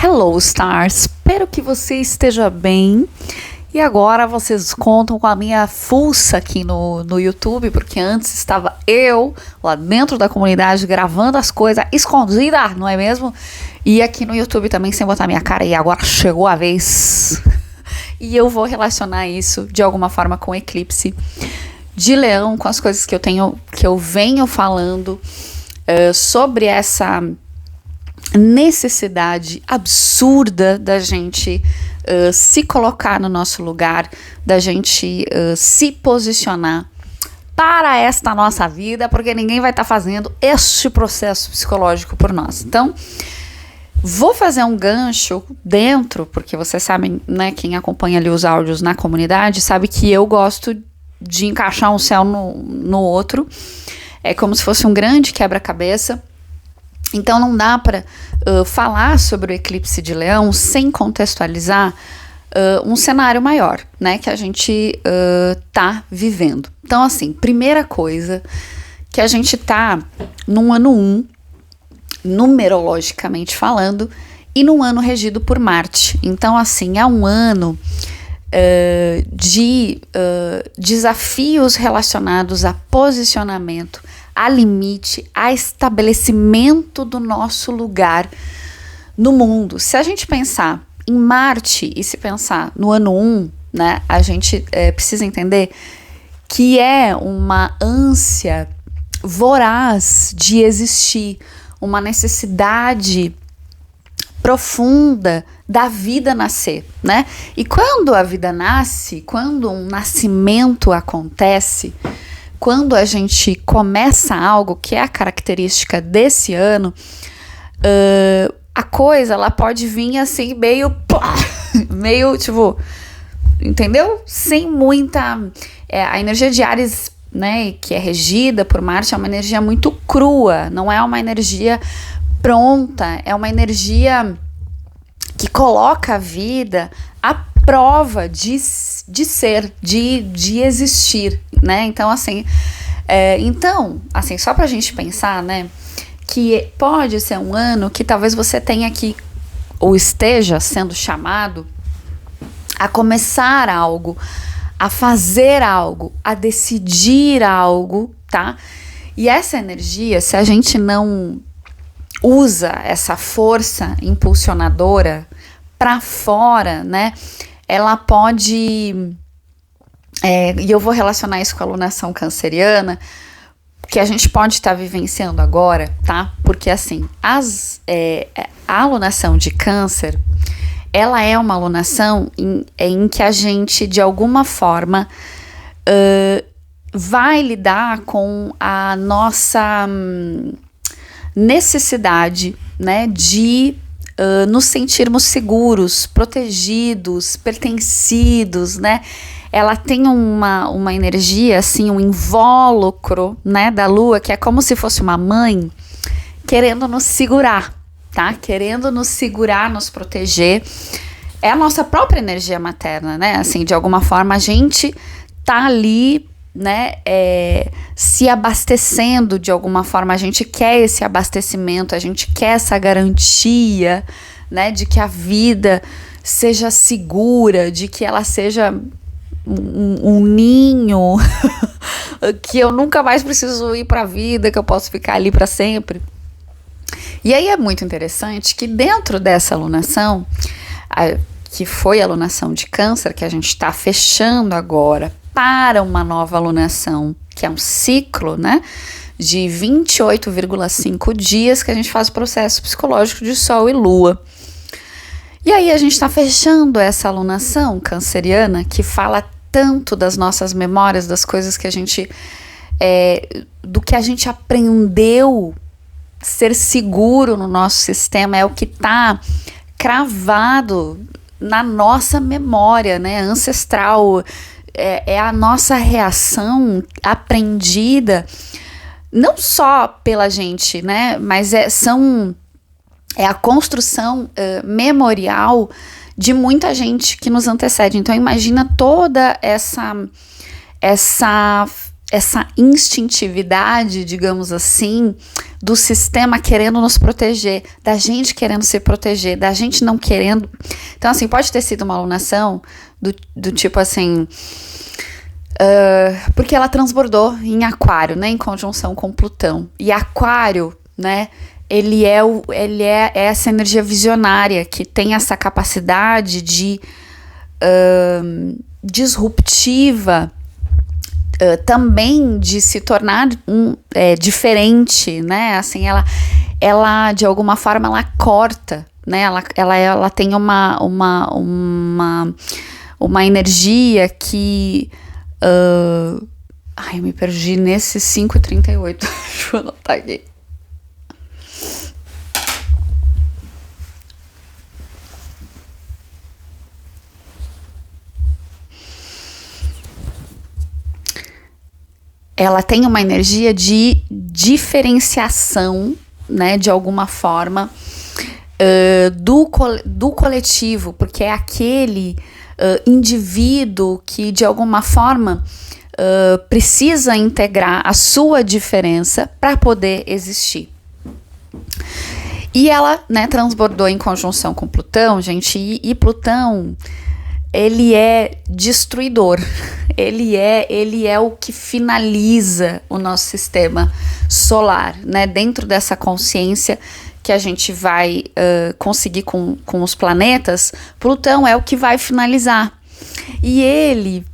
Hello, Stars! Espero que você esteja bem. E agora vocês contam com a minha fuça aqui no YouTube, porque antes estava eu lá dentro da comunidade gravando as coisas escondida, não é mesmo? E aqui no YouTube também sem botar minha cara, e agora chegou a vez. E eu vou relacionar isso de alguma forma com o eclipse de Leão, com as coisas que eu venho falando sobre essa necessidade absurda da gente se colocar no nosso lugar, da gente se posicionar para esta nossa vida, porque ninguém vai estar fazendo este processo psicológico por nós. Então, vou fazer um gancho dentro, porque vocês sabem, né, quem acompanha ali os áudios na comunidade, sabe que eu gosto de encaixar um céu no outro. É como se fosse um grande quebra-cabeça. Então não dá para falar sobre o eclipse de Leão sem contextualizar um cenário maior, né, que a gente tá vivendo. Então, assim, primeira coisa, que a gente tá num ano 1, numerologicamente falando, e num ano regido por Marte. Então, assim, é um ano de desafios relacionados a posicionamento, a limite, a estabelecimento do nosso lugar no mundo. Se a gente pensar em Marte e se pensar no ano 1, né, a gente precisa entender que é uma ânsia voraz de existir, uma necessidade profunda da vida nascer, né? E quando a vida nasce, quando um nascimento acontece, quando a gente começa algo, que é a característica desse ano, a coisa, ela pode vir assim, meio tipo, entendeu? Sem muita... a energia de Áries, né, que é regida por Marte, é uma energia muito crua, não é uma energia pronta, é uma energia que coloca a vida à prova de ser, de existir, né? Então, assim, só pra gente pensar, né, que pode ser um ano que talvez você tenha que, ou esteja sendo chamado a começar algo, a fazer algo, a decidir algo, tá? E essa energia, se a gente não usa essa força impulsionadora para fora, né? Ela pode... e eu vou relacionar isso com a alunação canceriana, que a gente pode estar vivenciando agora, tá? Porque, assim, a alunação de câncer, ela é uma alunação em que a gente, de alguma forma, vai lidar com a nossa necessidade, né, de nos sentirmos seguros, protegidos, pertencidos, né? Ela tem uma energia, assim, um invólucro, né, da lua, que é como se fosse uma mãe querendo nos segurar, tá? Querendo nos segurar, nos proteger. É a nossa própria energia materna, né? Assim, de alguma forma, a gente tá ali, né, se abastecendo de alguma forma, a gente quer esse abastecimento, a gente quer essa garantia, né, de que a vida seja segura, de que ela seja um ninho, que eu nunca mais preciso ir para a vida, que eu posso ficar ali para sempre. E aí é muito interessante que dentro dessa alunação, que foi a alunação de câncer, que a gente está fechando agora para uma nova alunação, que é um ciclo, né, de 28,5 dias que a gente faz o processo psicológico de Sol e Lua. E aí a gente está fechando essa alunação canceriana que fala tanto das nossas memórias, das coisas que a gente, do que a gente aprendeu ser seguro no nosso sistema, é o que está cravado na nossa memória, né, ancestral. É a nossa reação aprendida, não só pela gente, né, mas é a construção memorial de muita gente que nos antecede. Então, imagina toda essa essa instintividade, digamos assim, do sistema querendo nos proteger, da gente querendo se proteger, da gente não querendo. Então, assim, pode ter sido uma alunação do tipo assim, porque ela transbordou em Aquário, né, em conjunção com Plutão. E Aquário, né, ele é essa energia visionária que tem essa capacidade de disruptiva, também de se tornar diferente, né? Assim, ela de alguma forma ela corta, né? Ela tem uma energia que eu me perdi nesse 5:38. Deixa eu anotar aqui. Ela tem uma energia de diferenciação, né, de alguma forma, do coletivo, porque é aquele indivíduo que, de alguma forma, precisa integrar a sua diferença para poder existir. E ela, né, transbordou em conjunção com Plutão, gente, e Plutão, ele é destruidor, ele é o que finaliza o nosso sistema solar, né? Dentro dessa consciência que a gente vai conseguir com os planetas, Plutão é o que vai finalizar. E ele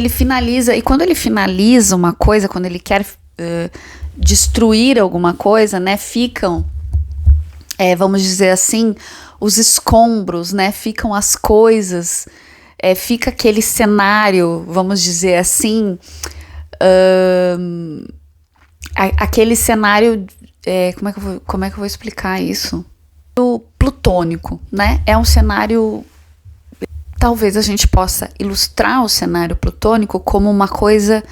finaliza, e quando ele finaliza uma coisa, quando ele quer destruir alguma coisa, né? Ficam, vamos dizer assim, os escombros, né? Ficam as coisas, fica aquele cenário, vamos dizer assim, aquele cenário, como é que eu vou explicar isso? O plutônico, né? É um cenário, talvez a gente possa ilustrar o cenário plutônico como uma coisa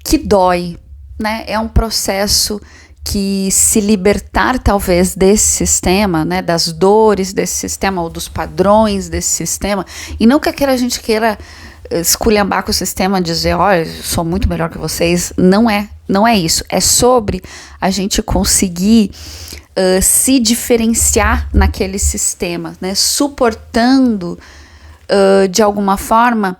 que dói, né? É um processo que, se libertar talvez desse sistema, né, das dores desse sistema ou dos padrões desse sistema, e não que a gente queira esculhambar com o sistema, dizer, olha, eu sou muito melhor que vocês, não é isso, é sobre a gente conseguir se diferenciar naquele sistema, né, suportando de alguma forma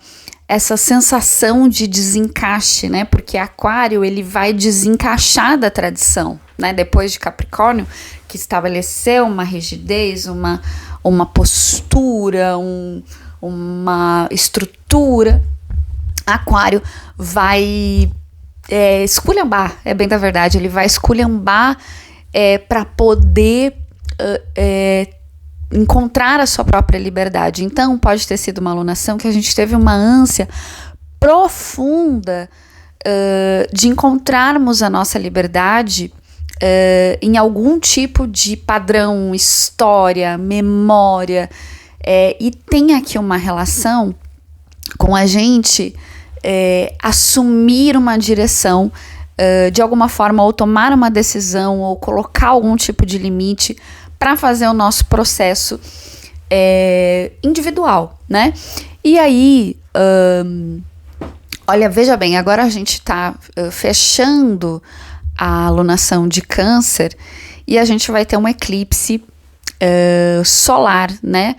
essa sensação de desencaixe, né? Porque Aquário, ele vai desencaixar da tradição, né? Depois de Capricórnio, que estabeleceu uma rigidez, uma postura, uma estrutura, Aquário vai esculhambar, é bem da verdade, ele vai esculhambar para poder encontrar a sua própria liberdade. Então, pode ter sido uma alunação que a gente teve uma ânsia profunda de encontrarmos a nossa liberdade em algum tipo de padrão, história, memória, e tem aqui uma relação com a gente assumir uma direção, de alguma forma, ou tomar uma decisão, ou colocar algum tipo de limite para fazer o nosso processo individual, né? E aí, olha, veja bem, agora a gente está fechando a alunação de Câncer e a gente vai ter um eclipse solar, né?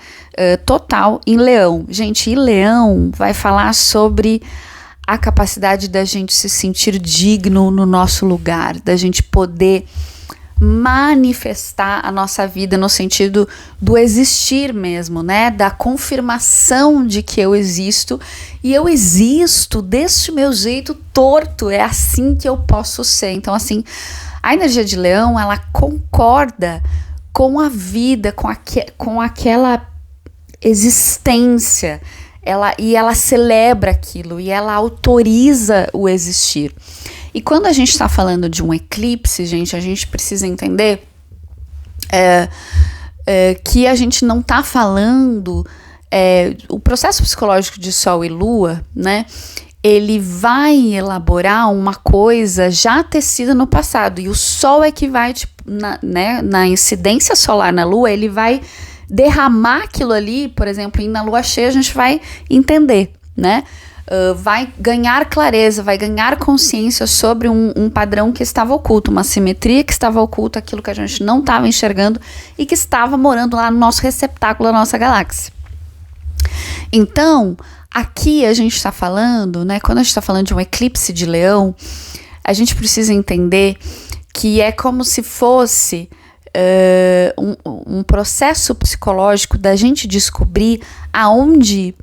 Total em Leão. Gente, e Leão vai falar sobre a capacidade da gente se sentir digno no nosso lugar, da gente poder manifestar a nossa vida no sentido do existir mesmo, né? Da confirmação de que eu existo e eu existo desse meu jeito torto, é assim que eu posso ser. Então, assim, a energia de Leão, ela concorda com a vida, com aquela existência, ela celebra aquilo e ela autoriza o existir. E quando a gente está falando de um eclipse, gente, a gente precisa entender que a gente não está falando... o processo psicológico de Sol e Lua, né? Ele vai elaborar uma coisa já tecida no passado. E o Sol é que vai, tipo, na incidência solar na Lua, ele vai derramar aquilo ali, por exemplo, e na Lua cheia a gente vai entender, né? vai ganhar clareza, vai ganhar consciência sobre um padrão que estava oculto, uma simetria que estava oculta, aquilo que a gente não estava enxergando e que estava morando lá no nosso receptáculo da nossa galáxia. Então, aqui a gente está falando, né, quando a gente está falando de um eclipse de Leão, a gente precisa entender que é como se fosse um processo psicológico da gente descobrir aonde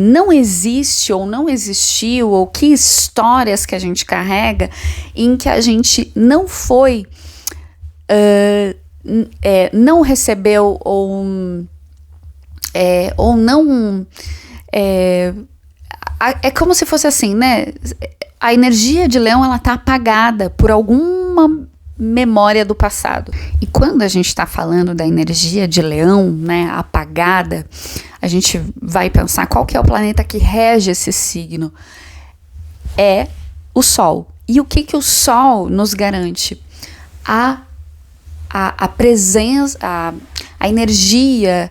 não existe ou não existiu, ou que histórias que a gente carrega em que a gente não foi, não recebeu ou não. É como se fosse assim, né? A energia de Leão, ela tá apagada por alguma memória do passado. E quando a gente está falando da energia de Leão, né, apagada, a gente vai pensar qual que é o planeta que rege esse signo. É o Sol. E o que o Sol nos garante? A presença, a energia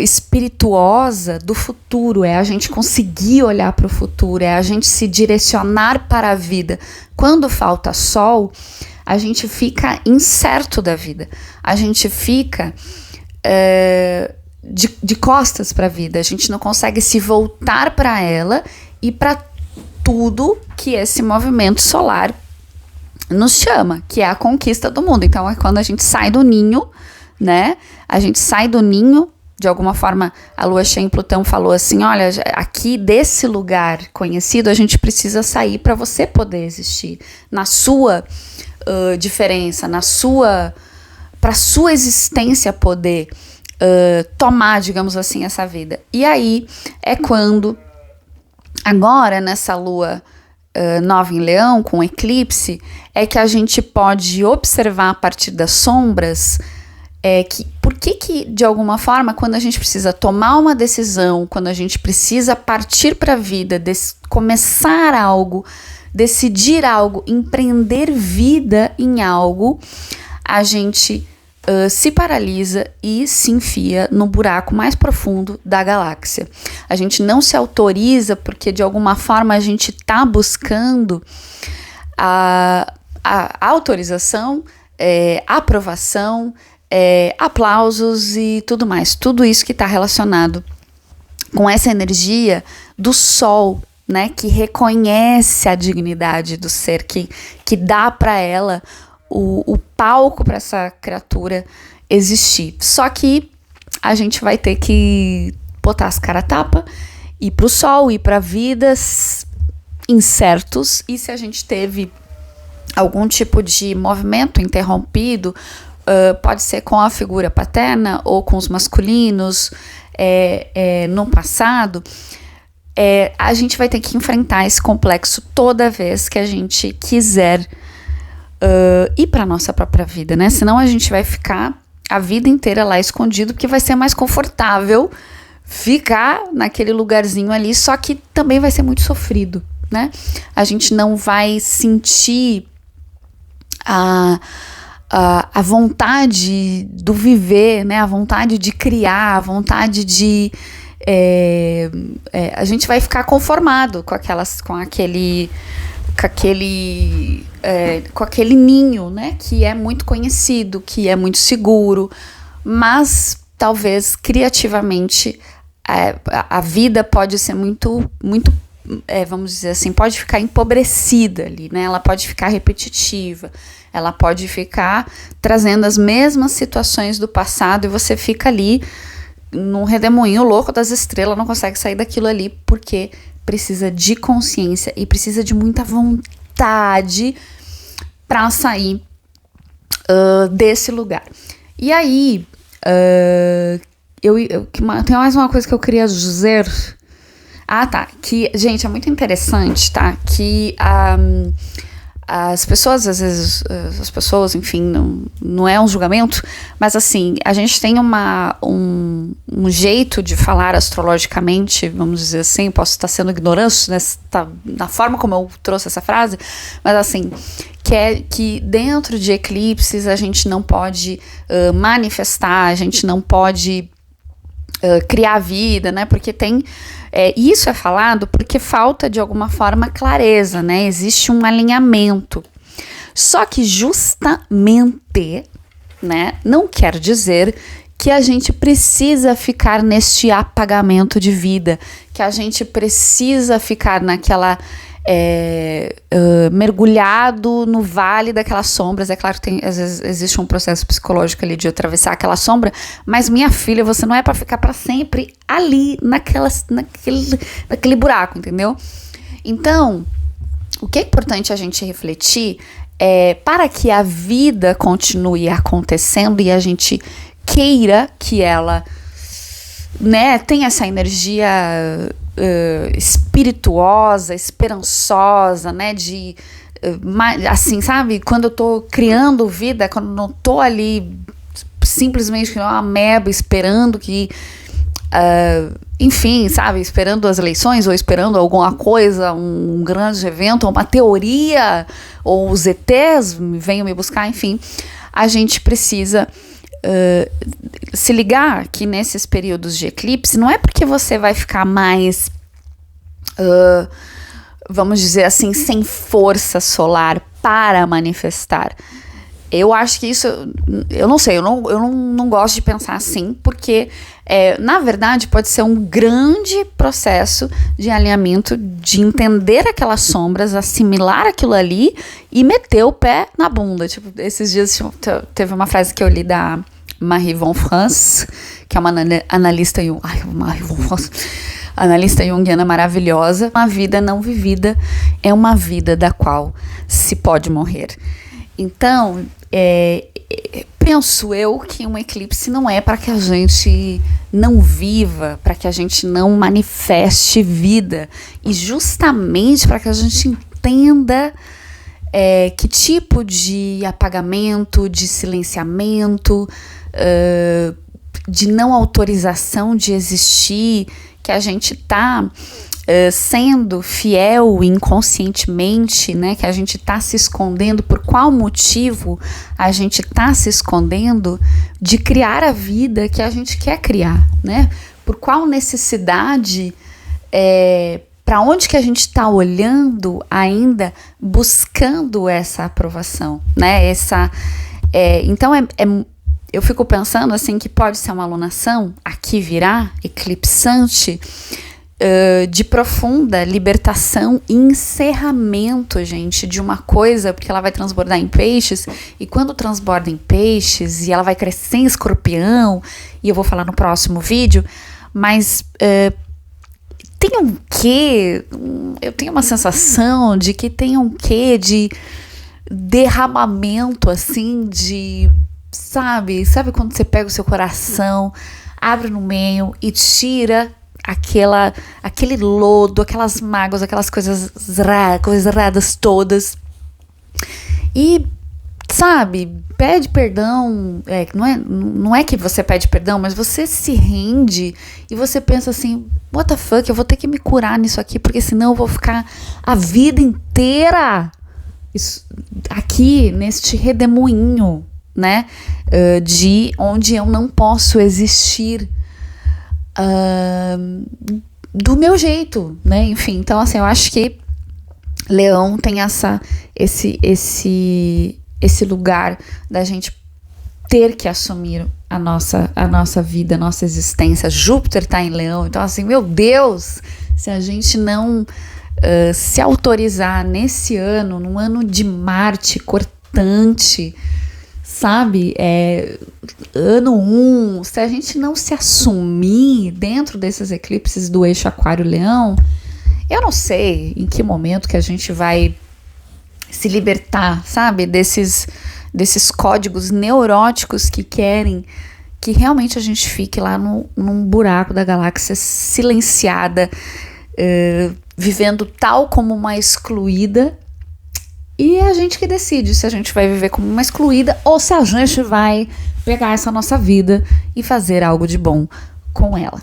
espirituosa do futuro, é a gente conseguir olhar para o futuro, é a gente se direcionar para a vida. Quando falta Sol, a gente fica incerto da vida, a gente fica de costas para a vida, a gente não consegue se voltar para ela e para tudo que esse movimento solar nos chama, que é a conquista do mundo. Então é quando a gente sai do ninho, né? A gente sai do ninho. De alguma forma, a Lua cheia em Plutão falou assim, olha, aqui desse lugar conhecido, a gente precisa sair para você poder existir. Na sua diferença, para sua existência poder tomar, digamos assim, essa vida. E aí é quando, agora nessa Lua nova em Leão, com eclipse, é que a gente pode observar a partir das sombras por que de alguma forma, quando a gente precisa tomar uma decisão, quando a gente precisa partir para a vida, começar algo, decidir algo, empreender vida em algo, a gente se paralisa e se enfia no buraco mais profundo da galáxia. A gente não se autoriza porque de alguma forma a gente está buscando a autorização, a aprovação, aplausos e tudo mais, tudo isso que está relacionado com essa energia do Sol, né, que reconhece a dignidade do ser, que dá para ela o palco para essa criatura existir. Só que a gente vai ter que botar as cara a tapa, ir pro Sol, ir para vidas incertos, e se a gente teve algum tipo de movimento interrompido, pode ser com a figura paterna ou com os masculinos no passado, a gente vai ter que enfrentar esse complexo toda vez que a gente quiser ir para a nossa própria vida, né? Senão a gente vai ficar a vida inteira lá escondido, porque vai ser mais confortável ficar naquele lugarzinho ali, só que também vai ser muito sofrido, né? A gente não vai sentir a vontade do viver, né? A vontade de criar, a vontade de... a gente vai ficar conformado com aquele ninho, né? Que é muito conhecido, que é muito seguro, mas talvez criativamente a vida pode ser muito, muito, vamos dizer assim, pode ficar empobrecida ali, né? Ela pode ficar repetitiva, ela pode ficar trazendo as mesmas situações do passado e você fica ali num redemoinho louco das estrelas, não consegue sair daquilo ali porque precisa de consciência e precisa de muita vontade para sair desse lugar. E aí, tem mais uma coisa que eu queria dizer. Tá. Que, gente, é muito interessante, tá? Que as pessoas, às vezes, enfim, não é um julgamento, mas assim, a gente tem um jeito de falar astrologicamente, vamos dizer assim, posso estar sendo ignorante na forma como eu trouxe essa frase, mas assim, que dentro de eclipses a gente não pode manifestar, a gente não pode criar vida, né? Porque tem... isso é falado porque falta, de alguma forma, clareza, né? Existe um alinhamento. Só que justamente, né, não quer dizer que a gente precisa ficar neste apagamento de vida, que a gente precisa ficar naquela... mergulhado no vale daquelas sombras. É claro que às vezes existe um processo psicológico ali de atravessar aquela sombra, mas minha filha, você não é para ficar para sempre ali naquele buraco, entendeu? Então, o que é importante a gente refletir para que a vida continue acontecendo e a gente queira que ela, né, tenha essa energia espirituosa, esperançosa, né, de assim, sabe, quando eu tô criando vida, quando eu não tô ali simplesmente uma ameba esperando que enfim, sabe, esperando as eleições ou esperando alguma coisa, um grande evento, ou uma teoria, ou os ETs venham me buscar, enfim, a gente precisa se ligar que nesses períodos de eclipse não é porque você vai ficar mais, vamos dizer assim, sem força solar para manifestar. Eu acho que isso, eu não sei, eu não gosto de pensar assim, porque na verdade pode ser um grande processo de alinhamento, de entender aquelas sombras, assimilar aquilo ali e meter o pé na bunda. Tipo, esses dias teve uma frase que eu li da Marie von Franz, que é uma analista analista junguiana maravilhosa. Uma vida não vivida é uma vida da qual se pode morrer. Então, penso eu que um eclipse não é para que a gente não viva, para que a gente não manifeste vida, e justamente para que a gente entenda que tipo de apagamento, de silenciamento, de não autorização de existir, que a gente está sendo fiel inconscientemente, né, que a gente está se escondendo, por qual motivo a gente está se escondendo de criar a vida que a gente quer criar, né, por qual necessidade, para onde que a gente está olhando ainda, buscando essa aprovação, né, então eu fico pensando assim que pode ser uma alunação, aqui virá, eclipsante, de profunda libertação e encerramento, gente, de uma coisa, porque ela vai transbordar em peixes, e quando transborda em peixes, e ela vai crescer em escorpião, e eu vou falar no próximo vídeo, mas tem um quê, eu tenho uma sensação de que tem um quê de derramamento, assim, de, sabe quando você pega o seu coração, abre no meio e tira aquele lodo, aquelas mágoas, aquelas coisas erradas todas, e, sabe, pede perdão, não é que você pede perdão, mas você se rende e você pensa assim, what the fuck, eu vou ter que me curar nisso aqui, porque senão eu vou ficar a vida inteira aqui neste redemoinho, né, de onde eu não posso existir do meu jeito, né? Enfim, então assim, eu acho que Leão tem esse lugar da gente ter que assumir a nossa vida, a nossa existência. Júpiter tá em Leão, então assim, meu Deus, se a gente não se autorizar nesse ano, num ano de Marte cortante, sabe, ano 1, se a gente não se assumir dentro desses eclipses do eixo Aquário-Leão, eu não sei em que momento que a gente vai se libertar, sabe, desses códigos neuróticos que querem que realmente a gente fique lá num buraco da galáxia silenciada, vivendo tal como uma excluída. E é a gente que decide se a gente vai viver como uma excluída ou se a gente vai pegar essa nossa vida e fazer algo de bom com ela.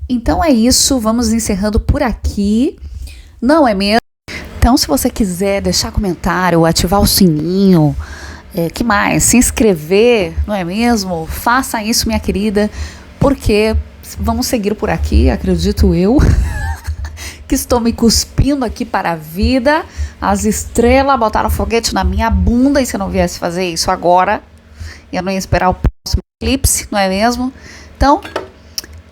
Então é isso, vamos encerrando por aqui, não é mesmo? Então, se você quiser deixar comentário, ativar o sininho, que mais? Se inscrever, não é mesmo? Faça isso, minha querida, porque vamos seguir por aqui, acredito eu. Que estou me cuspindo aqui para a vida. As estrelas botaram foguete na minha bunda. E se eu não viesse fazer isso agora, eu não ia esperar o próximo eclipse, não é mesmo? Então,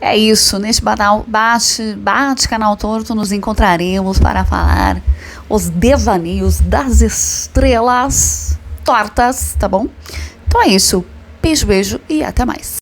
é isso. Neste bate canal torto, nos encontraremos para falar os devaneios das estrelas tortas, tá bom? Então é isso. Beijo, beijo e até mais.